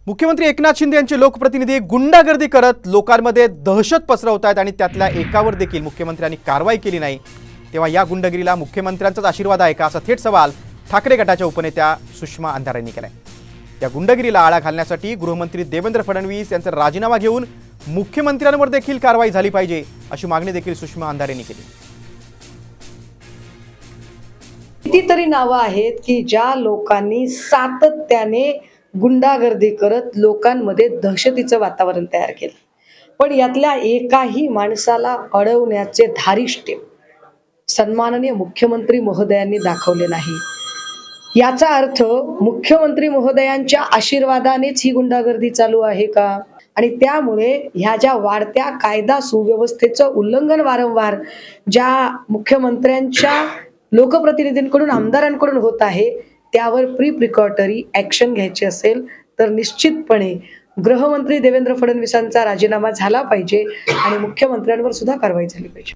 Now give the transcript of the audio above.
मुख्यमंत्री एकनाथ शिंदे यांचे लोकप्रतिनिधी गुंडागर्दी करत लोकांमध्ये दहशत पसरवतात आणि त्यातल्या एकावर देखील मुख्यमंत्र्यांनी कारवाई केली नाही। तेव्हा या गुंडगिरीला मुख्यमंत्र्यांचाच आशीर्वाद आहे का, असा थेट सवाल ठाकरे गटाच्या उपनेत्या सुषमा अंधारे यांनी केलाय। या गुंडगिरीला आळा घालण्यासाठी गृहमंत्री देवेंद्र फडणवीस यांचा राजीनामा घेऊन मुख्यमंत्र्यांवर देखील कारवाई झाली पाहिजे, अशी मागणी देखील सुषमा अंधारे यांनी केली। कितीतरी नावं आहेत की ज्या लोकांनी सातत्याने गुंडागर्दी करत लोकांमध्ये दहशतीचं वातावरण तयार केलं, पण यातल्या एकाही माणसाला अडवण्याचे धारिष्ट्य सन्माननीय मुख्यमंत्री महोदयांनी दाखवले नाही। याचा अर्थ मुख्यमंत्री महोदयांच्या आशीर्वादानेच ही गुंडागर्दी चालू आहे का? आणि त्यामुळे ह्या ज्या वाढत्या कायदा सुव्यवस्थेचं उल्लंघन वारंवार ज्या मुख्यमंत्र्यांच्या लोकप्रतिनिधींकडून आमदारांकडून होत आहे, त्यावर प्रिकॉटरी ॲक्शन घ्यायची असेल तर निश्चितपणे गृहमंत्री देवेंद्र फडणवीसांचा राजीनामा झाला पाहिजे आणि मुख्यमंत्र्यांवर सुद्धा कारवाई झाली पाहिजे।